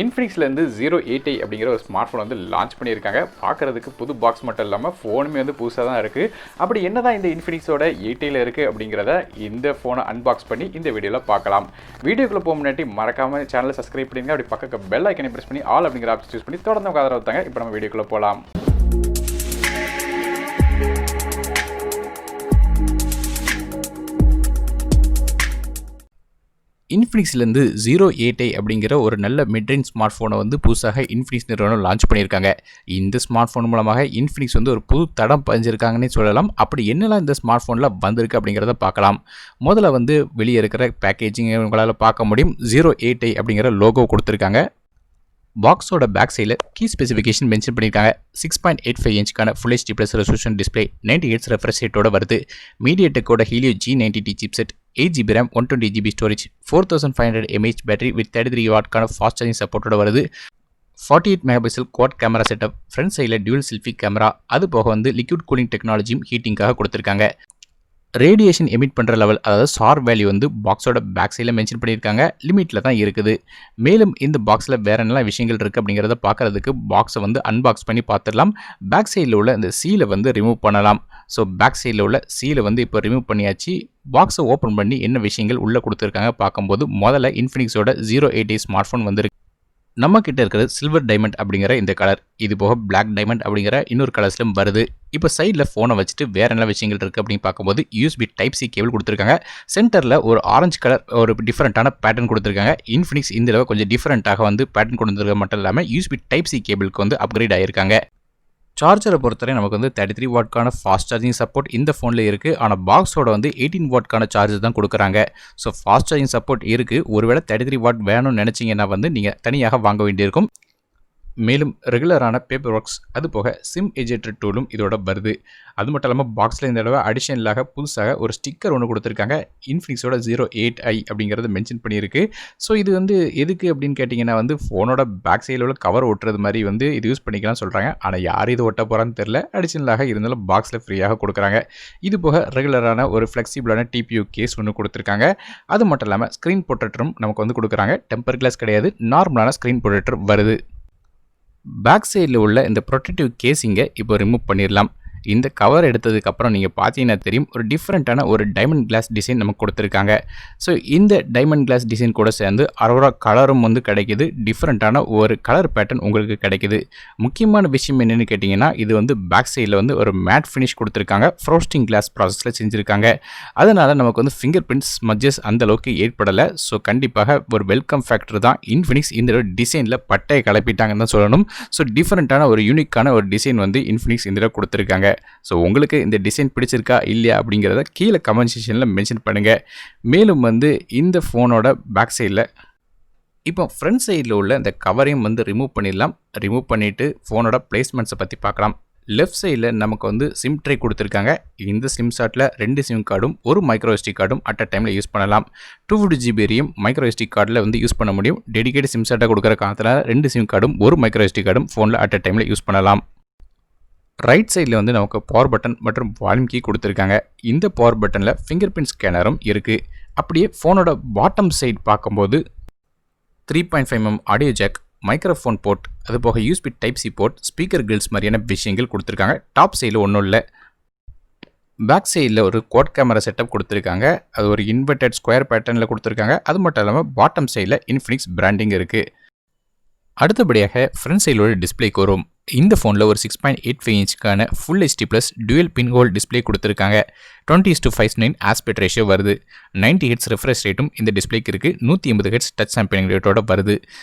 இன்ஃபினிக்ஸ்லேருந்து 08i அப்படிங்கிற ஒரு smart phone வந்து லான்ச் பண்ணியிருக்காங்க. பார்க்குறதுக்கு புது பாக்ஸ் மட்டும் இல்லாமல் ஃபோனுமே வந்து புதுசாக தான் இருக்குது. அப்படி என்ன தான் இந்த இன்ஃபினிக்ஸோட 8iயில் இருக்குது அப்படிங்கிறத இந்த ஃபோனை அன்பாக்ஸ் பண்ணி இந்த வீடியோவில் பார்க்கலாம். வீடியோக்குள்ளே போக முன்னாடி மறக்காமல் சேனலை சப்ஸ்கிரைப் பண்ணிடுங்க. அப்படி பக்கத்துக்கு பெல் ஐக்கனை ப்ரெஸ் பண்ணி ஆல் அப்படிங்கிற ஆப்ஷன் சூஸ் பண்ணி தொடர்ந்து ஆதரவு தாங்க. இப்போ நம்ம வீடியோக்குள்ளே போகலாம். இன்ஃபினிக்ஸ்லேருந்து 08i அப்படிங்கிற ஒரு நல்ல மிட்ரேஞ்ச் ஸ்மார்ட் ஃபோனை வந்து புதுசாக இன்ஃபினிக்ஸ் நிறுவனம் லான்ச் பண்ணியிருக்காங்க. இந்த ஸ்மார்ட் ஃபோன் மூலமாக இன்ஃபினிக்ஸ் வந்து ஒரு புது தடம் பதிஞ்சிருக்காங்கன்னு சொல்லலாம். அப்படி என்னெல்லாம் இந்த ஸ்மார்ட் ஃபோனில் வந்திருக்கு அப்படிங்கிறத பார்க்கலாம். முதல்ல வந்து வெளியே இருக்கிற பேக்கேஜிங் உங்களால் பார்க்க முடியும். 08i அப்படிங்கிற லோகோ கொடுத்துருக்காங்க. பாக்ஸோட பேக் சைடில் கீ ஸ்பெசிஃபிகேஷன் மென்ஷன் பண்ணியிருக்காங்க. 6.85 இன்ச்சுக்கான full HD plus resolution display, 90 Hz refresh ரேட்டோட வருது. மீடியாடெக்கோட Helio G90T chipset, 8GB RAM, 120GB storage, 4500 mAh battery with 33 வாட்க்கான ஃபாஸ்ட் சார்ஜிங் சப்போர்ட்டோட வருது. 48 megapixel quad camera setup, front சைடில் டியூல் செல்ஃபி கேமரா, அது போக வந்து லிக்விட் கூலிங் டெக்னாலஜியும் ஹீட்டிங்காக கொடுத்துருக்காங்க. ரேடியேஷன் எமிட் பண்ணுற லெவல், அதாவது சார் வேல்யூ வந்து பாக்ஸோட பேக் சைடில் மென்ஷன் பண்ணியிருக்காங்க. லிமிட்டில் தான் இருக்குது. மேலும் இந்த பாக்ஸில் வேறு என்னெல்லாம் விஷயங்கள் இருக்குது அப்படிங்கிறத பார்க்குறதுக்கு பாக்ஸை வந்து அன்பாக்ஸ் பண்ணி பார்த்துடலாம். பேக் சைடில் உள்ள இந்த சீலை வந்து ரிமூவ் பண்ணலாம். ஸோ பேக் சைடில் உள்ள சீலை வந்து இப்போ ரிமூவ் பண்ணியாச்சு. பாக்ஸை ஓப்பன் பண்ணி என்ன விஷயங்கள் உள்ளே கொடுத்துருக்காங்க பார்க்கும்போது முதல்ல இன்ஃபினிக்ஸோட 08i ஸ்மார்ட் ஃபோன் வந்துருக்கு. நம்ம கிட்ட இருக்கிறது சில்வர் டைமண்ட் அப்படிங்கிற இந்த கலர், இது போக பிளாக் டைமண்ட் அப்படிங்கிற இன்னொரு கலர்ஸ்லும் வருது. இப்போ சைடில் ஃபோனை வச்சுட்டு வேற என்ன விஷயங்கள் இருக்குது அப்படின்னு பார்க்கும்போது USB Type-C கேபிள் கொடுத்துருக்காங்க. சென்டரில் ஒரு ஆரஞ்சு கலர் ஒரு டிஃப்ரெண்ட்டான பேட்டர்ன் கொடுத்துருக்காங்க. இன்ஃபினிக்ஸ் இந்த தடவை கொஞ்சம் டிஃப்ரெண்ட்டாக வந்து பேட்டர்ன் கொடுத்துருக்க மட்டும் இல்லாமல் USB Type-C கேபிளுக்கு வந்து அப்கிரேட் ஆகியிருக்காங்க. சார்ஜரை பொறுத்தவரை நமக்கு வந்து 33 வாட்க்கான ஃபாஸ்ட் சார்ஜிங் சப்போர்ட் இந்த ஃபோனில் இருக்குது. ஆனால் பாக்ஸோட வந்து 18 வாட்க்கான சார்ஜர் தான் கொடுக்குறாங்க. ஸோ ஃபாஸ்ட் சார்ஜிங் சப்போர்ட் இருக்குது. ஒருவேளை 33 வாட் வேணும்னு நினச்சிங்கன்னா வந்து நீங்கள் தனியாக வாங்க வேண்டியிருக்கும். மேலும் ரெகுலரான பேப்பர் ஒர்க்ஸ், அது போக சிம் எஜெக்டர் டூலும் இதோட வருது. அது மட்டும் இல்லாமல் பாக்ஸில் இந்த தடவை அடிஷனலாக புதுசாக ஒரு ஸ்டிக்கர் ஒன்று கொடுத்துருக்காங்க. இன்ஃபினிக்ஸோட 08i அப்படிங்கிறது மென்ஷன் பண்ணியிருக்கு. ஸோ இது வந்து எதுக்கு அப்படின்னு கேட்டிங்கன்னா வந்து ஃபோனோட பேக் சைடில் உள்ள கவர் ஒட்டுறது மாதிரி வந்து இது யூஸ் பண்ணிக்கலாம் சொல்கிறாங்க. ஆனால் யார் இது ஒட்ட போகிறான்னு தெரில. அடிஷனலாக இருந்தாலும் பாக்ஸில் ஃப்ரீயாக கொடுக்குறாங்க. இது போக ரெகுலரான ஒரு ஃப்ளெக்சிபிளான TPU கேஸ் ஒன்று கொடுத்துருக்காங்க. அது மட்டும் இல்லாமல் ஸ்க்ரீன் ப்ரொடெக்டரும் நமக்கு வந்து கொடுக்குறாங்க. டெம்பர் கிளாஸ் கிடையாது, நார்மலான ஸ்க்ரீன் ப்ரொடெக்டர் வருது. பேக் சைடில் உள்ள இந்த ப்ரொடெக்டிவ் கேஸிங்கை இப்போ ரிமூவ் பண்ணிடலாம். இந்த கவர் எடுத்ததுக்கப்புறம் நீங்கள் பார்த்தீங்கன்னா தெரியும், ஒரு டிஃப்ரெண்ட்டான ஒரு டைமண்ட் கிளாஸ் டிசைன் நமக்கு கொடுத்துருக்காங்க. ஸோ இந்த டைமண்ட் கிளாஸ் டிசைன் கூட சேர்ந்து அரோரா கலரும் வந்து கிடைக்கிது. டிஃப்ரெண்ட்டான ஒரு கலர் பேட்டர்ன் உங்களுக்கு கிடைக்கிது. முக்கியமான விஷயம் என்னென்னு கேட்டிங்கன்னா, இது வந்து பேக் சைடில் வந்து ஒரு மேட் ஃபினிஷ் கொடுத்துருக்காங்க. ஃப்ரோஸ்டிங் கிளாஸ் ப்ராசஸில் செஞ்சுருக்காங்க. அதனால் நமக்கு வந்து ஃபிங்கர் பிரிண்ட் ஸ்மஜஸ் அந்தளவுக்கு ஏற்படலை. ஸோ கண்டிப்பாக ஒரு வெல்கம் ஃபேக்டர் தான். இன்ஃபினிக்ஸ் இந்த டிசைனில் பட்டையை கிளப்பிட்டாங்கன்னு தான் சொல்லணும். ஸோ டிஃப்ரெண்ட்டான ஒரு யூனிக்கான ஒரு டிசைன் வந்து இன்ஃபினிக்ஸ் இந்த கொடுத்துருக்காங்க. ஸோ உங்களுக்கு இந்த டிசைன் பிடிச்சிருக்கா இல்லையா அப்படிங்கிறத கீழே கமெண்ட் செக்ஷனில் மென்ஷன் பண்ணுங்கள். மேலும் வந்து இந்த ஃபோனோட பேக் சைடில் இப்போ ஃப்ரண்ட் சைடில் உள்ள இந்த கவரையும் வந்து ரிமூவ் பண்ணிடலாம். ரிமூவ் பண்ணிவிட்டு ஃபோனோட பிளேஸ்மெண்ட்ஸை பற்றி பார்க்கலாம். லெஃப்ட் சைடில் நமக்கு வந்து சிம் ட்ரே கொடுத்துருக்காங்க. இந்த சிம் ஸ்லாட்டில் 2 சிம் கார்டும் ஒரு மைக்ரோ SD கார்டும் அட் அ டைமில் யூஸ் பண்ணலாம். 250GB ரேம் மைக்ரோ SD கார்டில் வந்து யூஸ் பண்ண முடியும். டெடிகேட் சிம் ஸ்லாட்டை கொடுக்குற காலத்தில் 2 சிம் கார்டும் ஒரு மைக்ரோ SD கார்டும் ஃபோனில் அட் அ டைமில் யூஸ் பண்ணலாம். ரைட் சைடில் வந்து நமக்கு பவர் பட்டன் மற்றும் வால்யூம் கீ கொடுத்துருக்காங்க. இந்த பவர் பட்டனில் ஃபிங்கர் பிரிண்ட் ஸ்கேனரும் இருக்குது. அப்படியே ஃபோனோட பாட்டம் சைடு பார்க்கும்போது 3.5mm audio jack, microphone board, அது போக USB Type-C board, speaker Grylls மாதிரியான விஷயங்கள் கொடுத்துருக்காங்க. டாப் சைடில் ஒன்றும் இல்லை. பேக் சைடில் ஒரு குவாட் கேமரா செட்டப் கொடுத்துருக்காங்க. அது ஒரு இன்வெர்டட் ஸ்கொயர் பேட்டர்னில் கொடுத்துருக்காங்க. அது மட்டும் இல்லாமல் பாட்டம் சைடில் இன்ஃபினிக்ஸ் பிராண்டிங் இருக்குது. அடுத்தபடியாக ஃப்ரண்ட் சைடில் ஒரு டிஸ்பிளேக்கு வரும். இந்த ஃபோனில் ஒரு 6.85 இன்ச்சுக்கான ஃபுல் HD ப்ளஸ் டுவல் பின் ஹோல் டிஸ்பிளே கொடுத்துருக்காங்க. 20:5:9 ஆஸ்பெக்ட் ரேஷியோ வருது. 90 Hz ரெஃப்ரெஷ் ரேட்டும் இந்த டிஸ்பிளேக்கு இருக்குது. 180 Hz டச் சாம்பிளிங் ரேட்டோட வருது.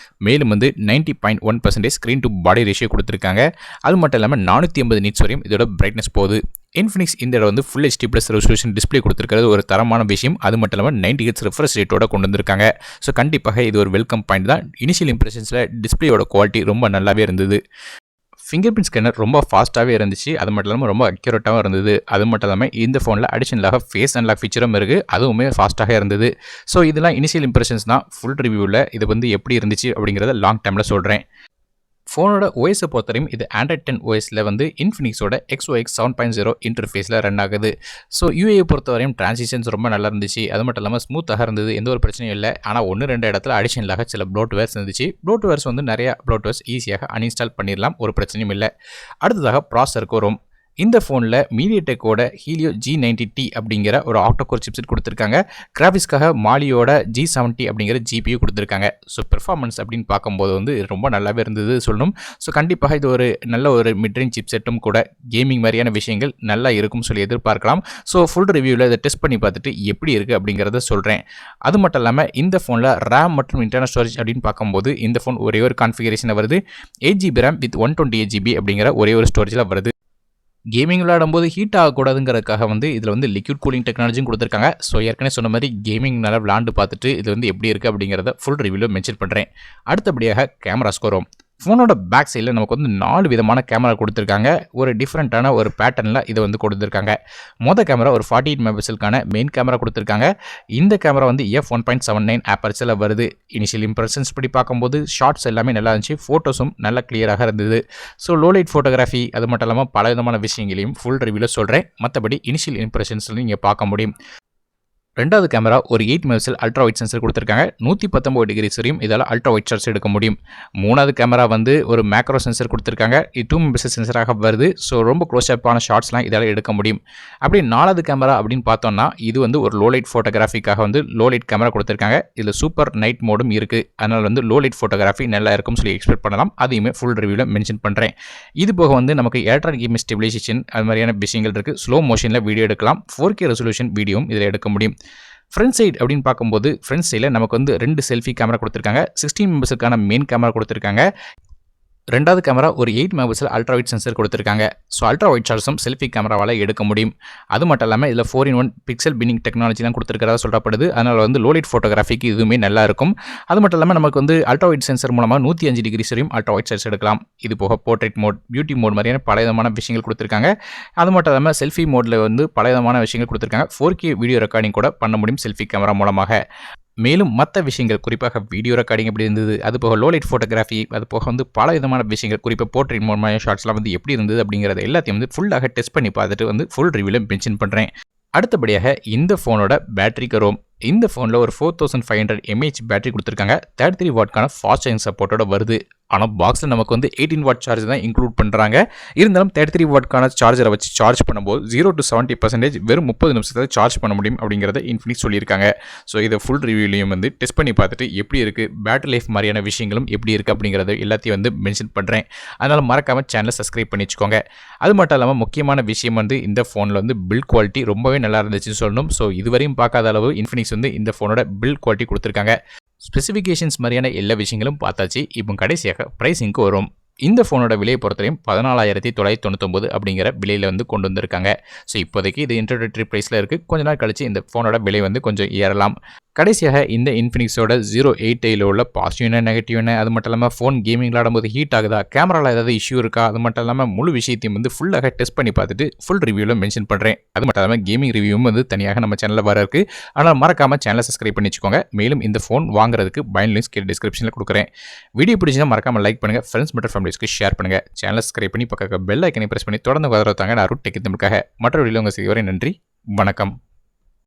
மேலும் வந்து 90.1% ஸ்க்ரீன் டு பாடி ரேஷியோ கொடுத்துருக்காங்க. அது மட்டும் இல்லாமல் 450 நிட்ஸ் வரையும் இதோட பிரைட்னஸ் போகுது. இன்ஃபினிக்ஸ் இந்த இடம் வந்து full HD plus resolution display கொடுத்துருக்கிறது ஒரு தரமான விஷயம். அது மட்டும் இல்லாமல் 90 Hz ரெஃப்ரெஷ் ரேட்டோட கொண்டு வந்திருக்காங்க. ஸோ கண்டிப்பாக இது ஒரு வெல்கம் பாயிண்ட் தான். இனிஷியல் இம்ப்ரெஷன்ஸில் டிஸ்பிளேயோட குவாலிட்டி ரொம்ப நல்லாவே இருந்தது. ஃபிங்கர் பிரிண்ட் ஸ்கேனர் ரொம்ப ஃபாஸ்ட்டாகவே இருந்துச்சு. அது மட்டும் இல்லாமல் ரொம்ப அக்யூரேட்டாகவும் இருந்தது. அது மட்டும் இல்லாமல் இந்த ஃபோனில் அடிஷனலாக ஃபேஸ் அன்லாக் ஃபீச்சரும் இருக்குது. அதுவுமே ஃபாஸ்ட்டாக இருந்தது. ஸோ இதெல்லாம் இனிஷியல் இம்ப்ரெஷன்ஸ் தான். ஃபுல் ரிவ்யூவில் இது வந்து எப்படி இருந்துச்சு அப்படிங்கிறத லாங் டைமில் சொல்கிறேன். ஃபோனோட ஓஎஸை பொறுத்தவரையும் இது ஆண்ட்ராய்ட் 10 ஓஎஸில் வந்து இன்ஃபினிக்ஸோட XOX 7.0 இன்டர்ஃபேஸில் ரன் ஆகுது. ஸோ யூஏயை பொறுத்தவரையும் டிரான்சிஷன்ஸ் ரொம்ப நல்லா இருந்துச்சு. அது மட்டும் இல்லாமல் ஸ்மூத்தாக இருந்தது. எந்த ஒரு பிரச்சனையும் இல்லை. ஆனால் 1-2 இடத்துல அடிஷனலாக சில ப்ளோட்வேர்ஸ் இருந்துச்சு. ப்ளோட்வேர்ஸ் வந்து நிறையா ப்ளோட்வேர்ஸ் ஈஸியாக அன்இன்ஸ்டால் பண்ணிடலாம். ஒரு பிரச்சனையும் இல்லை. அடுத்ததாக ப்ராசஸருக்கு வரும். இந்த ஃபோனில் மீடியாடெக்கோட Helio G90T அப்படிங்கிற ஒரு ஆக்டோகோர் சிப்செட் கொடுத்துருக்காங்க. கிராஃபிக்ஸ்க்காக மாலியோட G70 அப்படிங்கிற GPU கொடுத்துருக்காங்க. ஸோ பெர்ஃபார்மன்ஸ் அப்படின்னு பார்க்கும்போது வந்து ரொம்ப நல்லாவே இருந்தது சொல்லணும். ஸோ கண்டிப்பாக இது ஒரு நல்ல ஒரு மிட்ரேஞ்ச் சிப்செட்டும் கூட. கேமிங் மாதிரியான விஷயங்கள் நல்லா இருக்கும்னு சொல்லி எதிர்பார்க்கலாம். ஸோ ஃபுல் ரிவ்யூவில் இதை டெஸ்ட் பண்ணி பார்த்துட்டு எப்படி இருக்குது அப்படிங்கிறத சொல்கிறேன். அது மட்டும் இல்லாமல் இந்த ஃபோனில் ரேம் மற்றும் இன்டர்னல் ஸ்டோரேஜ் அப்படின்னு பார்க்கும்போது இந்த ஃபோன் ஒரே ஒரு கான்ஃபிகரேஷனில் வருது. 8GB ரேம் வித் 128GB அப்படிங்கிற ஒரே ஒரு ஸ்டோரேஜில் வருது. கேமிங் விளையாடும்போது ஹீட் ஆகக்கூடாதுங்கிறதுக்காக வந்து இதில் வந்து லிக்விட் கூலிங் டெக்னாலஜியும் கொடுத்துருக்காங்க. ஸோ ஏற்கனவே சொன்ன மாதிரி கேமிங் நல்லா விளாண்டு பார்த்துட்டு இது வந்து எப்படி இருக்குது அப்படிங்கிறத ஃபுல் ரிவ்யூவில் மென்ஷன் பண்ணுறேன். அடுத்தபடியாக கேமராஸ்க்கு வரும். ஃபோனோட பேக் சைடில் நமக்கு வந்து 4 விதமான கேமரா கொடுத்துருக்காங்க. ஒரு டிஃப்ரெண்ட்டான ஒரு பேட்டர்னில் இதை வந்து கொடுத்துருக்காங்க. மொதல் கேமரா ஒரு 48 மெகாபிக்சலுக்கான மெயின் கேமரா கொடுத்துருக்காங்க. இந்த கேமரா வந்து f1.79 ஆப்பர்ச்சரில் வருது. இனிஷியல் இம்ப்ரெஷன்ஸ் படி பார்க்கும்போது ஷார்ட்ஸ் எல்லாமே நல்லா இருந்துச்சு. ஃபோட்டோஸும் நல்லா கிளியராக இருந்தது. ஸோ லோலைட் ஃபோட்டோகிராஃபி அது மட்டும் இல்லாமல் பல விதமான விஷயங்களையும் ஃபுல் ரிவ்யூவில் சொல்கிறேன். மற்றபடி இனிஷியல் இம்ப்ரெஷன்ஸில் நீங்கள் பார்க்க முடியும். ரெண்டாவது கேமரா ஒரு 8 மெகாபிக்சல் அல்ட்ரா வைட் சென்சர் கொடுத்துருக்காங்க. 119 டிகிரிஸ் வரையும் இதால் அல்ட்ரா வைட் ஷாட்ஸ் எடுக்க முடியும். மூணாவது கேமரா வந்து ஒரு மேக்ரோ சென்சர் கொடுத்துருக்காங்க. இது 2 மெகாபிக்சல் சென்சராக வருது. ஸோ ரொம்ப க்ளோஸ் அப்பான ஷாட்ஸ்லாம் இதால் எடுக்க முடியும். அப்படி நாலாவது கேமரா அப்படின்னு பார்த்தோம்னா இது வந்து ஒரு லோலைட் ஃபோட்டோகிராஃபிக்காக வந்து லோலைட் கேமரா கொடுத்துருக்காங்க. இதில் சூப்பர் நைட் மோடும் இருக்குது. அதனால் வந்து லோலைட் ஃபோட்டோகிராஃபி நல்லா இருக்கும்னு சொல்லி எக்ஸ்பெக்ட் பண்ணலாம். அதையுமே ஃபுல் ரிவ்யூவில் மென்ஷன் பண்ணுறேன். இது போக வந்து நமக்கு எலக்ட்ரானிக் இமேஜ் ஸ்டெபிலைசேஷன் அது மாதிரியான விஷயங்கள் இருக்குது. ஸ்லோ மோஷனில் வீடியோ எடுக்கலாம். 4K ரெசல்யூஷன் வீடியோவும் இதில் எடுக்க முடியும். ஃப்ரண்ட் சைடு அப்படின்னு பார்க்கும்போது ஃப்ரண்ட் சைடில் நமக்கு வந்து 2 செல்ஃபி கேமரா கொடுத்துருக்காங்க. 16 மெகாபிக்சலுக்கான மெயின் கேமரா கொடுத்துருக்காங்க. ரெண்டாவது கேமரா ஒரு 8 மெகாபிக்சல் அல்ட்ரா வைட் சென்சர் கொடுத்துருக்காங்க. ஸோ அல்ட்ரா வைட் ஷாட்ஸும் செல்ஃபி கேமராவால் எடுக்க முடியும். அது மட்டும் இல்லாமல் இதில் 4-in-1 பிக்சல் பின்னிங் டெக்னாலஜிலாம் கொடுத்துருக்கிறதா சொல்லப்படுது. அதனால் வந்து லோலைட் ஃபோட்டோகிராஃபிக்கு இதுவுமே நல்லா இருக்கும். அது மட்டும் இல்லாமல் நமக்கு வந்து அல்ட்ரா வைட் சென்சர் மூலமாக 105 டிகிரிஸ் வரையும் அல்ட்ரா வைட் ஷாட்ஸ் எடுக்கலாம். இது போக போர்ட்ரேட் மோட், பியூட்டி மோட் மாதிரியான பல விதமான விஷயங்கள் கொடுத்துருக்காங்க. அது மட்டும் இல்லாமல் செல்ஃபி மோடில் வந்து பல விதமான விஷயங்கள் கொடுத்துருக்காங்க. 4K வீடியோ ரெக்கார்டிங் கூட பண்ண முடியும் செல்ஃபி கேமரா மூலமாக. மேலும் மற்ற விஷயங்கள் குறிப்பாக வீடியோ ரெக்கார்டிங் எப்படி இருந்தது, அது போக லோலைட் ஃபோட்டோகிராஃபி, அது போக வந்து பல விதமான விஷயங்கள் குறிப்பாக போர்ட்ரேட் மோட் ஷாட்ஸ்லாம் வந்து எப்படி இருந்தது அப்படிங்கிறத எல்லாத்தையும் வந்து ஃபுல்லாக டெஸ்ட் பண்ணி பார்த்துட்டு வந்து ஃபுல் ரிவ்யூவில் மென்ஷன் பண்ணுறேன். அடுத்தபடியாக இந்த ஃபோனோட பேட்டரிக்கு வரும். இந்த ஃபோனில் ஒரு 4500 mAh பேட்டரி கொடுத்துருக்காங்க. 33 வாட்க்கான ஃபாஸ்ட் சார்ஜிங் சப்போர்ட்டோட வருது. ஆனால் பாக்ஸில் நமக்கு வந்து 18 வாட் சார்ஜ் தான் இன்க்ளூட் பண்ணுறாங்க. இருந்தாலும் 33 வாட்க்கான சார்ஜரை வச்சு சார்ஜ் பண்ணும்போது 0 to 70% வெறும் 30 நிமிஷத்தில் சார்ஜ் பண்ண முடியும் அப்படிங்கிறத இன்ஃபினிக்ஸ் சொல்லியிருக்காங்க. ஸோ இதை ஃபுல் ரிவ்யூலையும் வந்து டெஸ்ட் பண்ணி பார்த்துட்டு எப்படி இருக்குது, பேட்டரி லைஃப் மாதிரியான விஷயங்களும் எப்படி இருக்குது அப்படிங்கிறத எல்லாத்தையும் வந்து மென்ஷன் பண்ணுறேன். அதனால் மறக்காமல் சேனலை சப்ஸ்கிரைப் பண்ணி வச்சுக்கோங்க. அது மட்டும் இல்லாமல் முக்கியமான விஷயம் வந்து இந்த ஃபோனில் வந்து பில்ட் குவாலிட்டி ரொம்பவே நல்லா இருந்துச்சுன்னு சொல்லணும். ஸோ இதுவரையும் பார்க்காத அளவு இன்ஃபினிக்ஸ் வந்து இந்த ஃபோனோட பில்ட் குவாலிட்டி கொடுத்துருக்காங்க. ஸ்பெசிஃபிகேஷன்ஸ் மாதிரியான எல்லா விஷயங்களும் பார்த்தாச்சு. இப்போ கடைசியாக ப்ரைஸிங்க்கு வரும். இந்த ஃபோனோட விலையை பொறுத்தவரையும் 14,999 அப்படிங்கிற விலையில் வந்து கொண்டு வந்திருக்காங்க. ஸோ இப்போதைக்கு இது இன்ட்ரோடக்டரி ப்ரைஸில் இருக்குது. கொஞ்ச நாள் கழிச்சு இந்த ஃபோனோட விலை வந்து கொஞ்சம் ஏறலாம். கடைசியாக இந்த இன்ஃபினிக்ஸோட 0.8 உள்ள பாசிட்டிவ் என்ன நெகட்டிவ் என்ன, அது மட்டும் இல்லாமல் ஃபோன் கேமிங் விளாடும்போது ஹீட் ஆகுதா, கேமராவில் ஏதாவது இஷ்யூ இருக்கா, அது மட்டும் இல்லாமல் முழு விஷயத்தையும் வந்து ஃபுல்லாக டெஸ்ட் பண்ணி பார்த்துட்டு ஃபுல் ரிவ்யூவில் மென்ஷன் பண்ணுறேன். அது மட்டும் இல்லாமல் கேமிங் ரிவ்யூவும் வந்து தனியாக நம்ம சேனலில் வர இருக்குது. ஆனால் மறக்காமல் சேனலை சப்ஸ்கிரைப் பண்ணி வச்சுக்கோங்க. மேலும் இந்த ஃபோன் வாங்குறதுக்கு பயன் லிங்க்ஸ் கீழே டிஸ்கிரிப்ஷனில் கொடுக்குறேன். வீடியோ பிடிச்சா மறக்காமல் லைக் பண்ணுங்கள், ஃப்ரெண்ட்ஸ் மற்றும் ஃபேமிலிஸ்க்கு ஷேர் பண்ணுங்கள். சேனலை சப்ஸ்கிரைப் பண்ணி பக்கத்தில் பெல் ஐக்கனை பிரஸ் பண்ணி தொடர்ந்து வரத்தாங்க. நான் ரூட் டெக் தமிழுக்காக மற்ற வீடியோ உங்கள் செய்வரை நன்றி, வணக்கம்.